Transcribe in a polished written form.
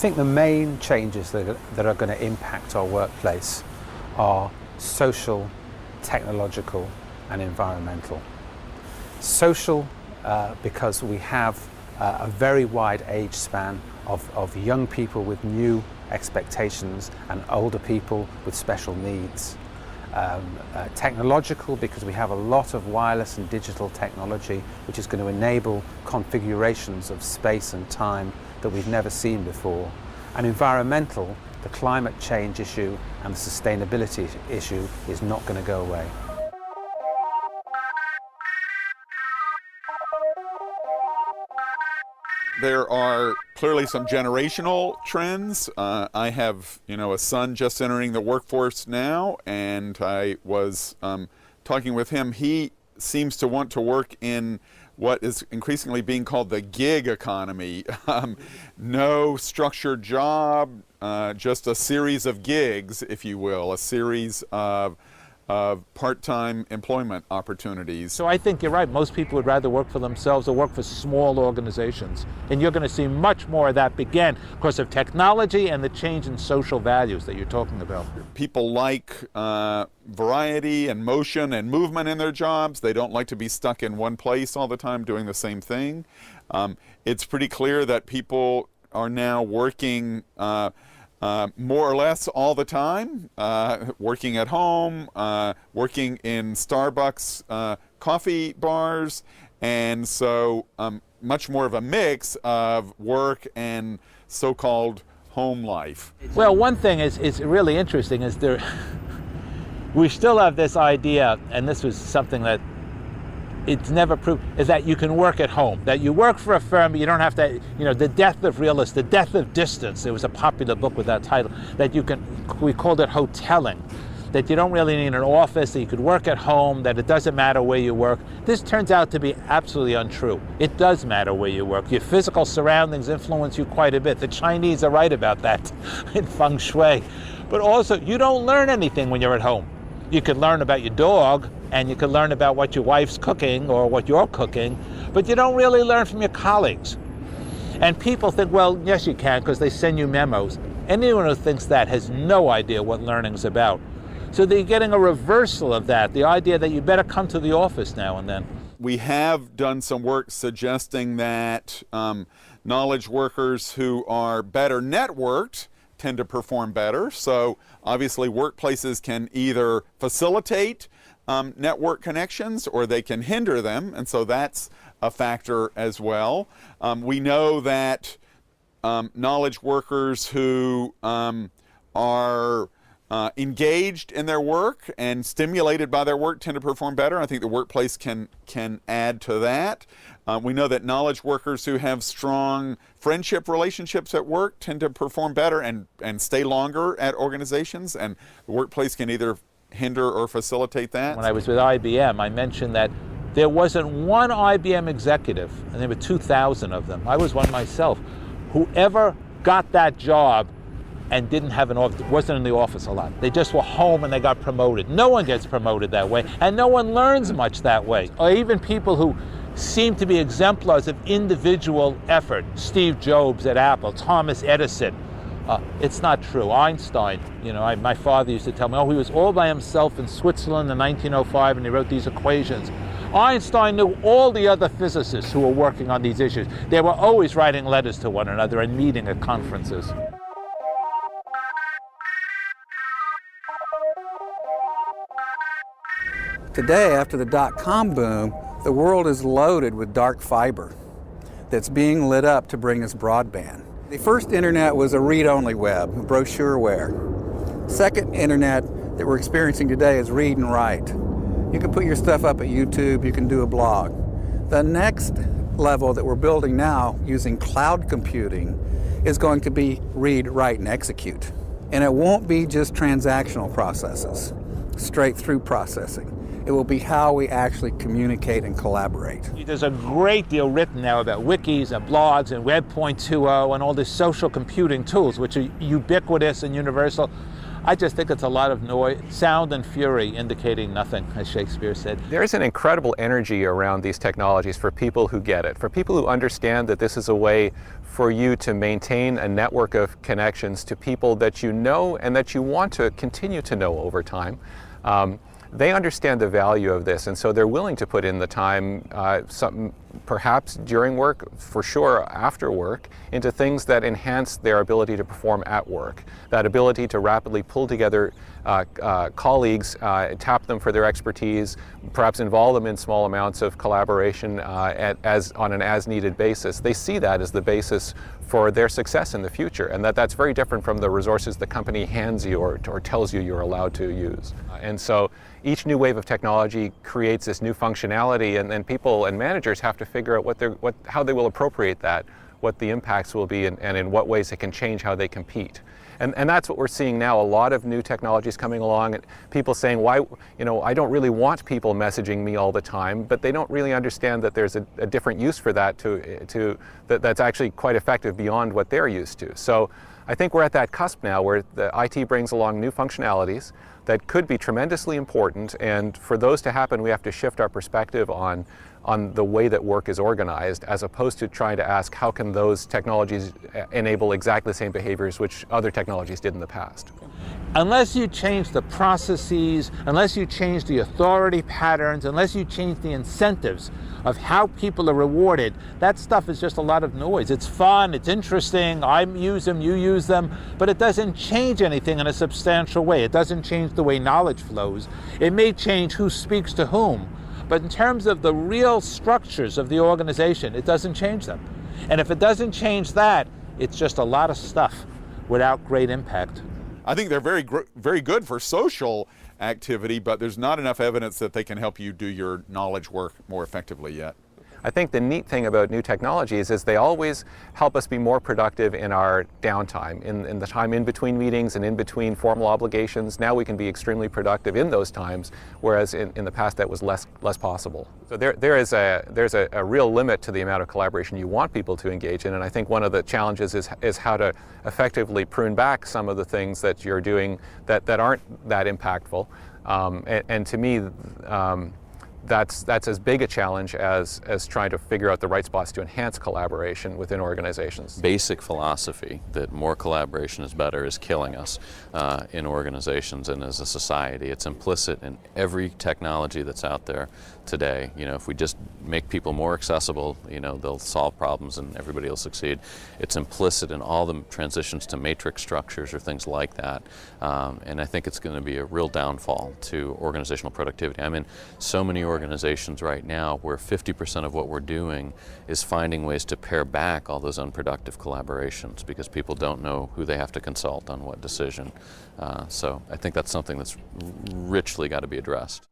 think the main changes that are going to impact our workplace are social, technological, and environmental. Social, because we have a very wide age span of young people with new expectations and older people with special needs. Technological, because we have a lot of wireless and digital technology which is going to enable configurations of space and time that we've never seen before. And environmental, the climate change issue and the sustainability issue is not going to go away. There are clearly some generational trends. I have, a son just entering the workforce now, and I was talking with him. He seems to want to work in what is increasingly being called the gig economy. No structured job, just a series of gigs, if you will, a series of part-time employment opportunities. So I think you're right. Most people would rather work for themselves or work for small organizations. And you're going to see much more of that begin because of technology and the change in social values that you're talking about. People like variety and motion and movement in their jobs. They don't like to be stuck in one place all the time doing the same thing. It's pretty clear that people are now working more or less all the time, working at home, working in Starbucks coffee bars, and so much more of a mix of work and so-called home life. Well, one thing is really interesting is we still have this idea, and this was something that it's never proved, is that you can work at home, that you work for a firm, but you don't have to, The Death of Realists, The Death of Distance, there was a popular book with that title, that we called it hoteling, that you don't really need an office, that you could work at home, that it doesn't matter where you work. This turns out to be absolutely untrue. It does matter where you work. Your physical surroundings influence you quite a bit. The Chinese are right about that in feng shui. But also, you don't learn anything when you're at home. You could learn about your dog, and you could learn about what your wife's cooking or what you're cooking, but you don't really learn from your colleagues. And people think, well, yes, you can, because they send you memos. Anyone who thinks that has no idea what learning's about. So they're getting a reversal of that, the idea that you better come to the office now and then. We have done some work suggesting that knowledge workers who are better networked tend to perform better. So obviously workplaces can either facilitate network connections or they can hinder them, and so that's a factor as well. We know that knowledge workers who are engaged in their work and stimulated by their work tend to perform better. I think the workplace can add to that. We know that knowledge workers who have strong friendship relationships at work tend to perform better and stay longer at organizations, and the workplace can either hinder or facilitate that. When I was with IBM, I mentioned that there wasn't one IBM executive, and there were 2,000 of them, I was one myself, who ever got that job and didn't have an office, wasn't in the office a lot. They just were home and they got promoted. No one gets promoted that way, and no one learns much that way. Or even people who seem to be exemplars of individual effort. Steve Jobs at Apple, Thomas Edison. It's not true. Einstein, my father used to tell me, he was all by himself in Switzerland in 1905 and he wrote these equations. Einstein knew all the other physicists who were working on these issues. They were always writing letters to one another and meeting at conferences. Today, after the dot-com boom, the world is loaded with dark fiber that's being lit up to bring us broadband. The first internet was a read-only web, brochureware. Second internet that we're experiencing today is read and write. You can put your stuff up at YouTube, you can do a blog. The next level that we're building now using cloud computing is going to be read, write, and execute. And it won't be just transactional processes, straight through processing. It will be how we actually communicate and collaborate. There's a great deal written now about wikis and blogs and Web 2.0 and all these social computing tools, which are ubiquitous and universal. I just think it's a lot of noise, sound and fury indicating nothing, as Shakespeare said. There's an incredible energy around these technologies for people who get it, for people who understand that this is a way for you to maintain a network of connections to people that you know and that you want to continue to know over time. They understand the value of this, and so they're willing to put in the time, perhaps during work, for sure after work, into things that enhance their ability to perform at work. That ability to rapidly pull together colleagues, tap them for their expertise, perhaps involve them in small amounts of collaboration on an as-needed basis. They see that as the basis for their success in the future, and that's very different from the resources the company hands you or tells you you're allowed to use. And so each new wave of technology creates this new functionality, and then people and managers have to figure out how they will appropriate that, what the impacts will be, and in what ways it can change how they compete. And that's what we're seeing now, a lot of new technologies coming along, and people saying, why, I don't really want people messaging me all the time, but they don't really understand that there's a different use for that that's actually quite effective beyond what they're used to. So I think we're at that cusp now where the IT brings along new functionalities that could be tremendously important, and for those to happen, we have to shift our perspective on the way that work is organized, as opposed to trying to ask how can those technologies enable exactly the same behaviors which other technologies did in the past. Unless you change the processes, unless you change the authority patterns, unless you change the incentives of how people are rewarded, that stuff is just a lot of noise. It's fun, it's interesting, I use them, you use them, but it doesn't change anything in a substantial way. It doesn't change the way knowledge flows. It may change who speaks to whom, but in terms of the real structures of the organization, it doesn't change them. And if it doesn't change that, it's just a lot of stuff without great impact. I think they're very good for social activity, but there's not enough evidence that they can help you do your knowledge work more effectively yet. I think the neat thing about new technologies is they always help us be more productive in our downtime, in the time in between meetings and in between formal obligations. Now we can be extremely productive in those times, whereas in the past that was less possible. So there's a real limit to the amount of collaboration you want people to engage in, and I think one of the challenges is how to effectively prune back some of the things that you're doing that aren't that impactful. And to me, that's as big a challenge as trying to figure out the right spots to enhance collaboration within organizations. Basic philosophy that more collaboration is better is killing us in organizations and as a society. It's implicit in every technology that's out there today. If we just make people more accessible, they'll solve problems and everybody will succeed. It's implicit in all the transitions to matrix structures or things like that. And I think it's going to be a real downfall to organizational productivity. I'm in so many organizations right now where 50% of what we're doing is finding ways to pare back all those unproductive collaborations because people don't know who they have to consult on what decision. So I think that's something that's richly got to be addressed.